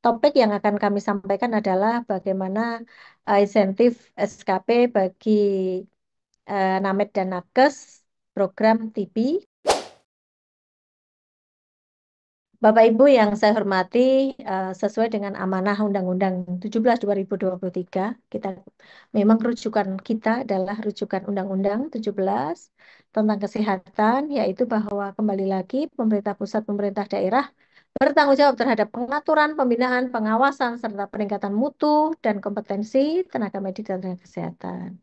topik yang akan kami sampaikan adalah bagaimana insentif SKP bagi Named dan Nakes program TB. Bapak Ibu yang saya hormati, sesuai dengan amanah Undang-Undang 17 2023, kita memang rujukan kita adalah rujukan Undang-Undang 17 tentang kesehatan, yaitu bahwa kembali lagi pemerintah pusat, pemerintah daerah bertanggung jawab terhadap pengaturan, pembinaan, pengawasan, serta peningkatan mutu dan kompetensi tenaga medis dan tenaga kesehatan.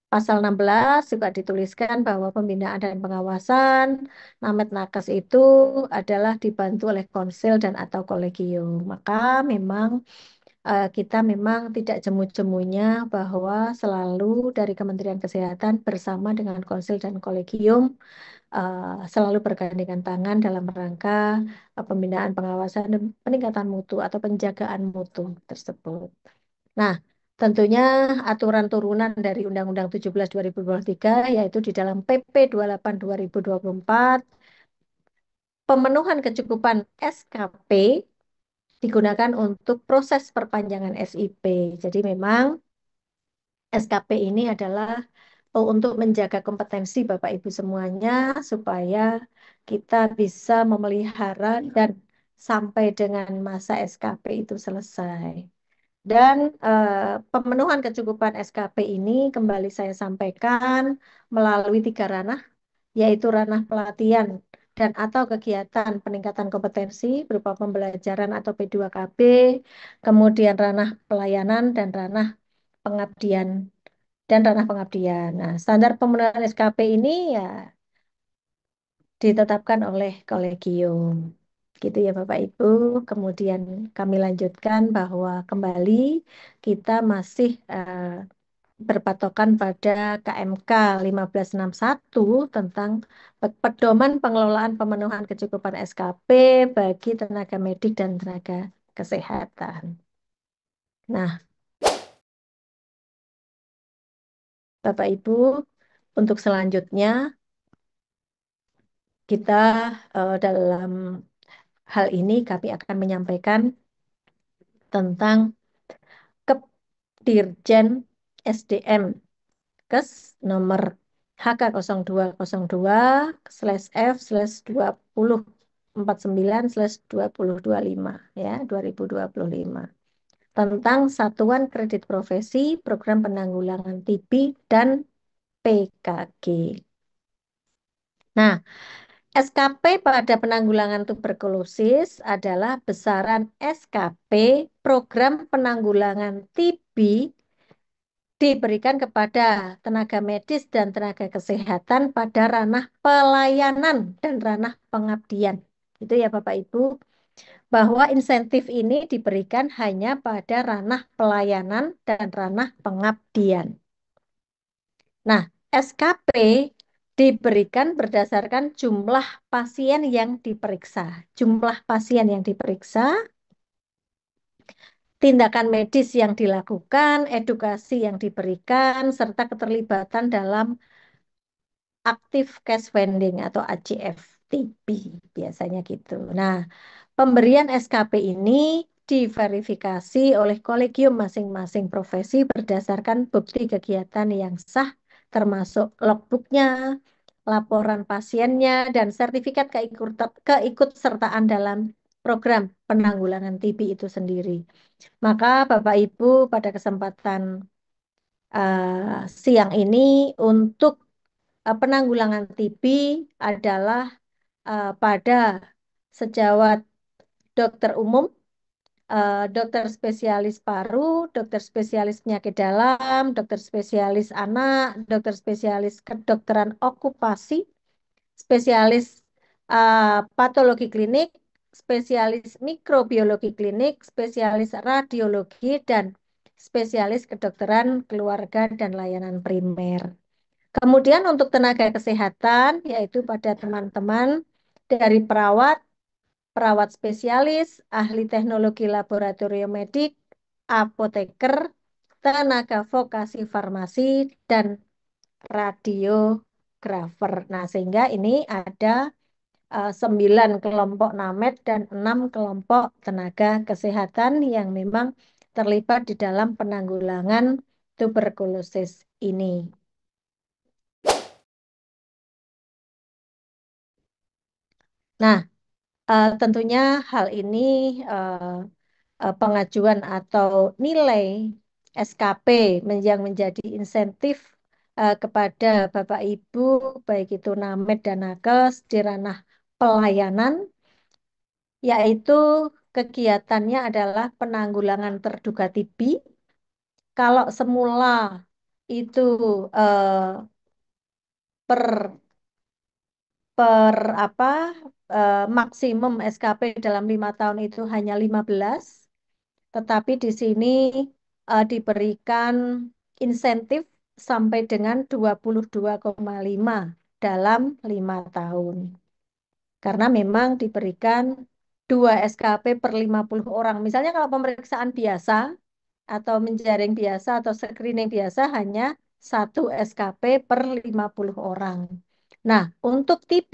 Pasal 16 juga dituliskan bahwa pembinaan dan pengawasan Named Nakes itu adalah dibantu oleh konsil dan atau kolegium. Maka memang kita memang tidak jemu-jemunya bahwa selalu dari Kementerian Kesehatan bersama dengan konsil dan kolegium selalu bergandengan tangan dalam rangka pembinaan, pengawasan, dan peningkatan mutu atau penjagaan mutu tersebut. Nah, tentunya aturan turunan dari Undang-Undang 17 2023 yaitu di dalam PP 28 2024 pemenuhan kecukupan SKP digunakan untuk proses perpanjangan SIP. Jadi memang SKP ini adalah untuk menjaga kompetensi Bapak Ibu semuanya supaya kita bisa memelihara dan sampai dengan masa SKP itu selesai. Dan pemenuhan kecukupan SKP ini kembali saya sampaikan melalui 3 ranah, yaitu ranah pelatihan dan atau kegiatan peningkatan kompetensi berupa pembelajaran atau P2KB, kemudian ranah pelayanan dan ranah pengabdian. Nah, standar pemenuhan SKP ini ya ditetapkan oleh kolegium. Gitu ya Bapak Ibu. Kemudian kami lanjutkan bahwa kembali kita masih berpatokan pada KMK 1561 tentang pedoman pengelolaan pemenuhan kecukupan SKP bagi tenaga medik dan tenaga kesehatan. Nah, Bapak Ibu, untuk selanjutnya kita dalam hal ini kami akan menyampaikan tentang Dirjen SDM Kes nomor HK02/F/2049/2025 ya 2025 tentang Satuan Kredit Profesi Program Penanggulangan TB dan PKG. Nah, SKP pada penanggulangan tuberkulosis adalah besaran SKP program penanggulangan TB diberikan kepada tenaga medis dan tenaga kesehatan pada ranah pelayanan dan ranah pengabdian. Itu ya Bapak Ibu, bahwa insentif ini diberikan hanya pada ranah pelayanan dan ranah pengabdian. Nah, SKP diberikan berdasarkan jumlah pasien yang diperiksa. Jumlah pasien yang diperiksa, tindakan medis yang dilakukan, edukasi yang diberikan, serta keterlibatan dalam active cash vending atau ACF TB biasanya gitu. Nah, pemberian SKP ini diverifikasi oleh kolegium masing-masing profesi berdasarkan bukti kegiatan yang sah termasuk logbooknya, laporan pasiennya, dan sertifikat keikutsertaan dalam program penanggulangan TB itu sendiri. Maka Bapak Ibu pada kesempatan siang ini untuk penanggulangan TB adalah pada sejawat dokter umum, dokter spesialis paru, dokter spesialis penyakit dalam, dokter spesialis anak, dokter spesialis kedokteran okupasi, spesialis patologi klinik, spesialis mikrobiologi klinik, spesialis radiologi, dan spesialis kedokteran keluarga dan layanan primer. Kemudian untuk tenaga kesehatan, yaitu pada teman-teman dari perawat, perawat spesialis, ahli teknologi laboratorium medik, apoteker, tenaga vokasi farmasi, dan radiografer. Nah, sehingga ini ada 9 kelompok namet dan 6 kelompok tenaga kesehatan yang memang terlibat di dalam penanggulangan tuberkulosis ini. Nah, tentunya hal ini eh, pengajuan atau nilai SKP yang menjadi insentif kepada Bapak Ibu, baik itu Namet dan Nakes di ranah pelayanan, yaitu kegiatannya adalah penanggulangan terduga TB. Kalau semula itu eh, per per apa maksimum SKP dalam 5 tahun itu hanya 15, tetapi di sini diberikan insentif sampai dengan 22,5 dalam 5 tahun. Karena memang diberikan 2 SKP per 50 orang. Misalnya kalau pemeriksaan biasa atau menjaring biasa atau screening biasa hanya 1 SKP per 50 orang. Nah, untuk TB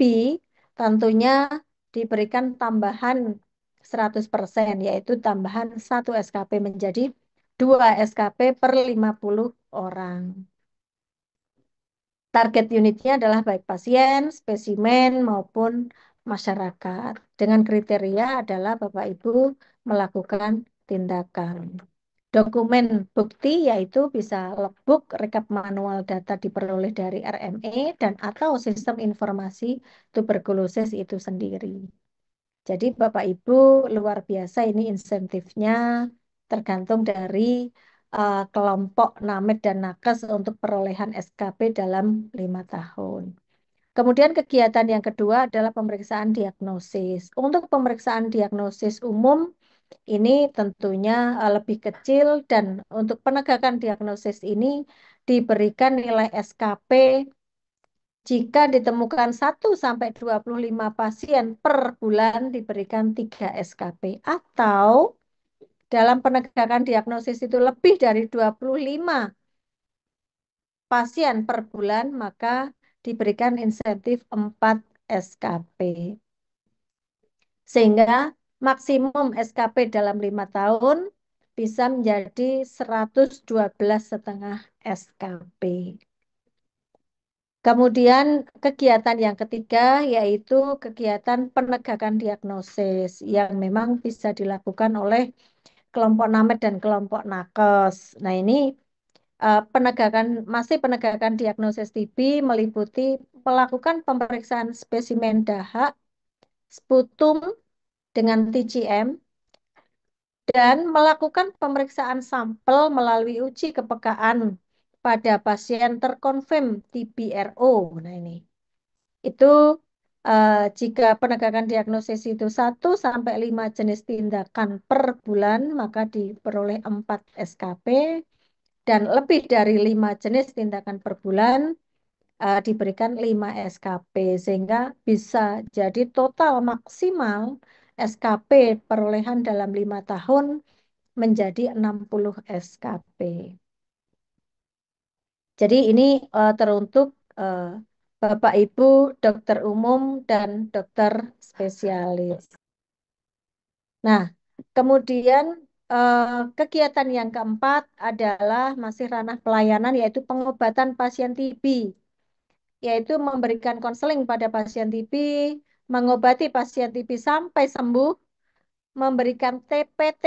tentunya diberikan tambahan 100%, yaitu tambahan 1 SKP menjadi 2 SKP per 50 orang. Target unitnya adalah baik pasien, spesimen, maupun masyarakat. Dengan kriteria adalah Bapak Ibu melakukan tindakan. Dokumen bukti yaitu bisa logbook, rekap manual data diperoleh dari RME, dan atau sistem informasi tuberkulosis itu sendiri. Jadi Bapak Ibu luar biasa ini insentifnya tergantung dari kelompok Namet dan Nakes untuk perolehan SKP dalam 5 tahun. Kemudian kegiatan yang kedua adalah pemeriksaan diagnosis. Untuk pemeriksaan diagnosis umum ini tentunya lebih kecil dan untuk penegakan diagnosis ini diberikan nilai SKP jika ditemukan 1 sampai 25 pasien per bulan diberikan 3 SKP, atau dalam penegakan diagnosis itu lebih dari 25 pasien per bulan maka diberikan insentif 4 SKP. Sehingga maksimum SKP dalam 5 tahun bisa menjadi 112,5 SKP. Kemudian kegiatan yang ketiga yaitu kegiatan penegakan diagnosis yang memang bisa dilakukan oleh kelompok Namet dan kelompok Nakes. Nah, ini penegakan diagnosis TB meliputi melakukan pemeriksaan spesimen dahak, sputum dengan TCM, dan melakukan pemeriksaan sampel melalui uji kepekaan pada pasien terkonfirm TBRO. Nah, ini. Itu jika penegakan diagnosis itu 1 sampai 5 jenis tindakan per bulan, maka diperoleh 4 SKP, dan lebih dari 5 jenis tindakan per bulan diberikan 5 SKP, sehingga bisa jadi total maksimal SKP perolehan dalam 5 tahun menjadi 60 SKP. Jadi ini teruntuk eh, Bapak Ibu dokter umum dan dokter spesialis. Nah, kemudian eh, kegiatan yang keempat adalah masih ranah pelayanan yaitu pengobatan pasien TB, yaitu memberikan konseling pada pasien TB, mengobati pasien TB sampai sembuh, memberikan TPT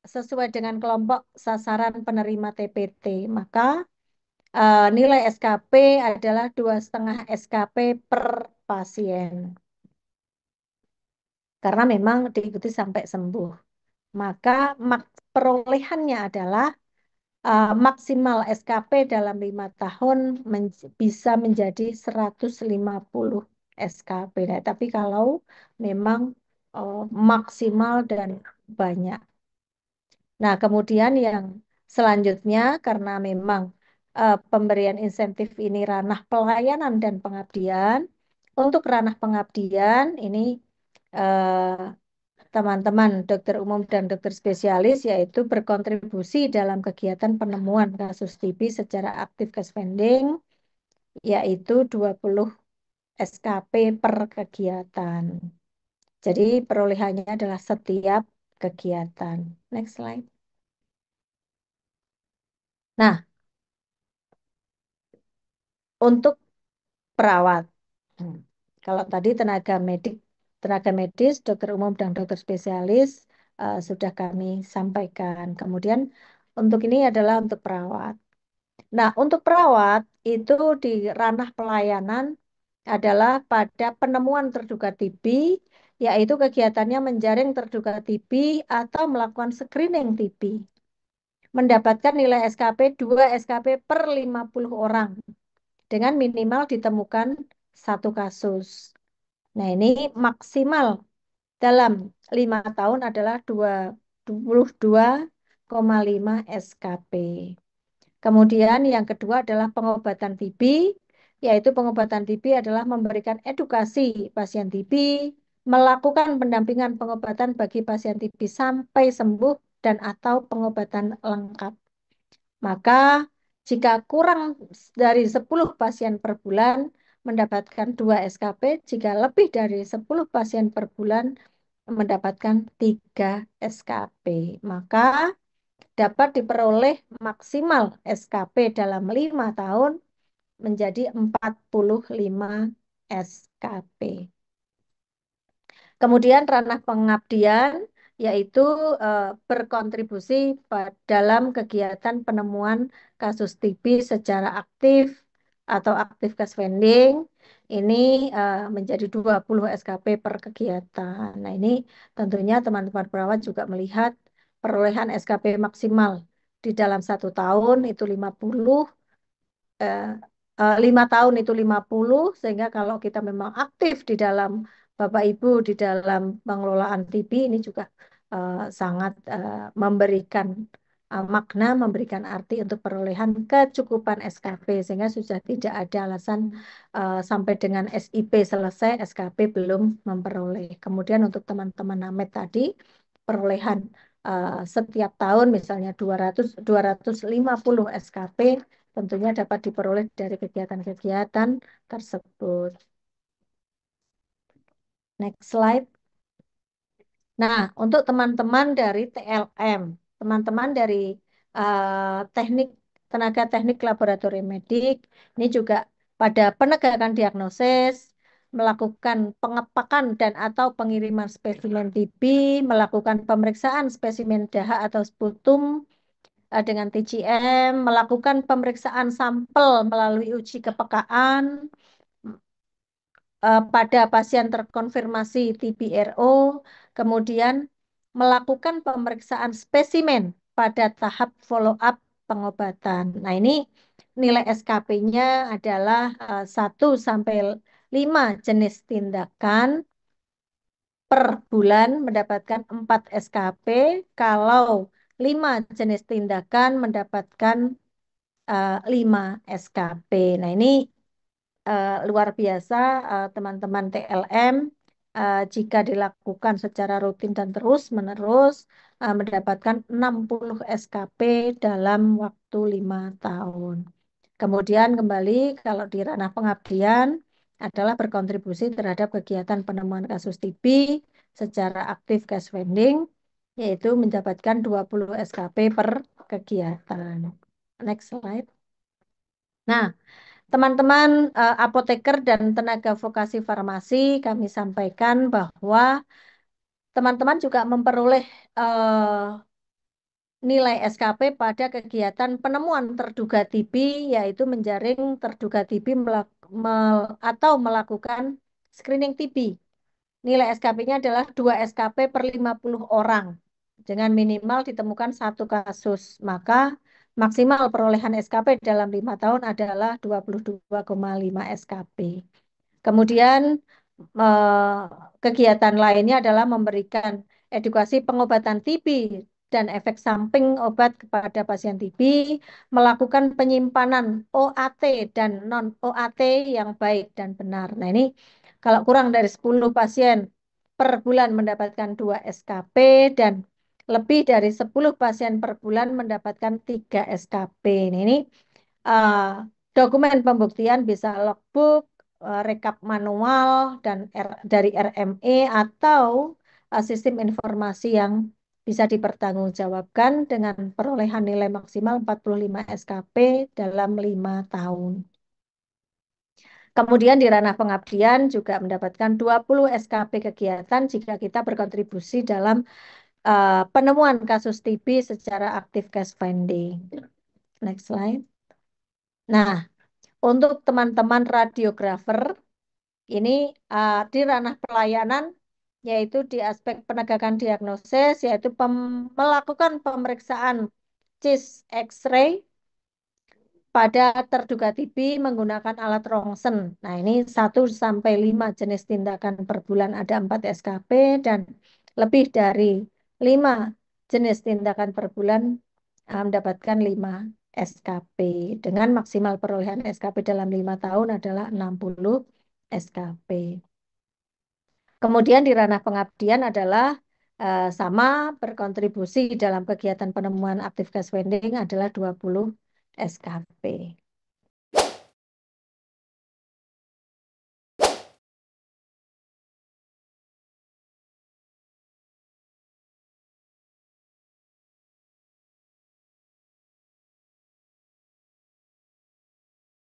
sesuai dengan kelompok sasaran penerima TPT. Maka nilai SKP adalah 2,5 SKP per pasien. Karena memang diikuti sampai sembuh. Maka perolehannya adalah maksimal SKP dalam 5 tahun bisa menjadi 150 SKP. Nah, tapi kalau memang maksimal dan banyak. Nah, kemudian yang selanjutnya karena memang pemberian insentif ini ranah pelayanan dan pengabdian, untuk ranah pengabdian ini teman-teman dokter umum dan dokter spesialis yaitu berkontribusi dalam kegiatan penemuan kasus TB secara aktif ke spending yaitu 20 SKP per kegiatan. Jadi perolehannya adalah setiap kegiatan. Next slide. Nah, untuk perawat. Hmm. Kalau tadi tenaga medis, dokter umum dan dokter spesialis sudah kami sampaikan. Kemudian untuk ini adalah untuk perawat. Nah, untuk perawat itu di ranah pelayanan adalah pada penemuan terduga TB, yaitu kegiatannya menjaring terduga TB atau melakukan screening TB. Mendapatkan nilai SKP 2 SKP per 50 orang dengan minimal ditemukan satu kasus. Nah, ini maksimal dalam 5 tahun adalah 22,5 SKP. Kemudian yang kedua adalah pengobatan TB, yaitu pengobatan TB adalah memberikan edukasi pasien TB, melakukan pendampingan pengobatan bagi pasien TB sampai sembuh dan atau pengobatan lengkap. Maka jika kurang dari 10 pasien per bulan mendapatkan 2 SKP, jika lebih dari 10 pasien per bulan mendapatkan 3 SKP. Maka dapat diperoleh maksimal SKP dalam 5 tahun menjadi 45 SKP. Kemudian ranah pengabdian yaitu berkontribusi dalam kegiatan penemuan kasus TB secara aktif atau aktif case finding ini menjadi 20 SKP per kegiatan. Nah, ini tentunya teman-teman perawat juga melihat perolehan SKP maksimal di dalam 1 tahun itu 50, eh, 5 tahun itu 50, sehingga kalau kita memang aktif di dalam Bapak Ibu di dalam pengelolaan TB ini juga sangat memberikan makna, memberikan arti untuk perolehan kecukupan SKP, sehingga sudah tidak ada alasan sampai dengan SIP selesai SKP belum memperoleh. Kemudian untuk teman-teman NAMED tadi perolehan setiap tahun misalnya 250 SKP tentunya dapat diperoleh dari kegiatan-kegiatan tersebut. Next slide. Nah, untuk teman-teman dari TLM, teman-teman dari teknik tenaga teknik laboratorium medik, ini juga pada penegakan diagnosis, melakukan pengepakan dan atau pengiriman spesimen TB, melakukan pemeriksaan spesimen dahak atau sputum dengan TCM, melakukan pemeriksaan sampel melalui uji kepekaan, pada pasien terkonfirmasi TBRO, kemudian melakukan pemeriksaan spesimen pada tahap follow-up pengobatan. Nah, ini nilai SKP-nya adalah 1 sampai 5 jenis tindakan per bulan mendapatkan 4 SKP, kalau 5 jenis tindakan mendapatkan 5 SKP. Nah, ini luar biasa teman-teman TLM jika dilakukan secara rutin dan terus-menerus mendapatkan 60 SKP dalam waktu 5 tahun. Kemudian kembali kalau di ranah pengabdian adalah berkontribusi terhadap kegiatan penemuan kasus TB secara aktif case finding, yaitu mendapatkan 20 SKP per kegiatan. Next slide. Nah, teman-teman apoteker dan tenaga vokasi farmasi, kami sampaikan bahwa teman-teman juga memperoleh nilai SKP pada kegiatan penemuan terduga TB, yaitu menjaring terduga TB atau melakukan screening TB. Nilai SKP-nya adalah 2 SKP per 50 orang dengan minimal ditemukan satu kasus. Maka maksimal perolehan SKP dalam 5 tahun adalah 22,5 SKP. Kemudian eh, kegiatan lainnya adalah memberikan edukasi pengobatan TB dan efek samping obat kepada pasien TB, melakukan penyimpanan OAT dan non-OAT yang baik dan benar. Nah, ini kalau kurang dari 10 pasien per bulan mendapatkan 2 SKP dan lebih dari 10 pasien per bulan mendapatkan 3 SKP. Nah, ini uh, dokumen pembuktian bisa logbook, rekap manual dan dari RME atau sistem informasi yang bisa dipertanggungjawabkan dengan perolehan nilai maksimal 45 SKP dalam 5 tahun. Kemudian di ranah pengabdian juga mendapatkan 20 SKP kegiatan jika kita berkontribusi dalam penemuan kasus TB secara aktif case finding. Next slide. Nah, untuk teman-teman radiografer, ini di ranah pelayanan, yaitu di aspek penegakan diagnosis, yaitu melakukan pemeriksaan CIS X-ray pada terduga TB menggunakan alat Rongsen. Nah, ini 1 sampai 5 jenis tindakan per bulan ada 4 SKP dan lebih dari 5 jenis tindakan per bulan mendapatkan 5 SKP dengan maksimal perolehan SKP dalam 5 tahun adalah 60 SKP. Kemudian di ranah pengabdian adalah sama berkontribusi dalam kegiatan penemuan aktif case finding adalah 20 SKP.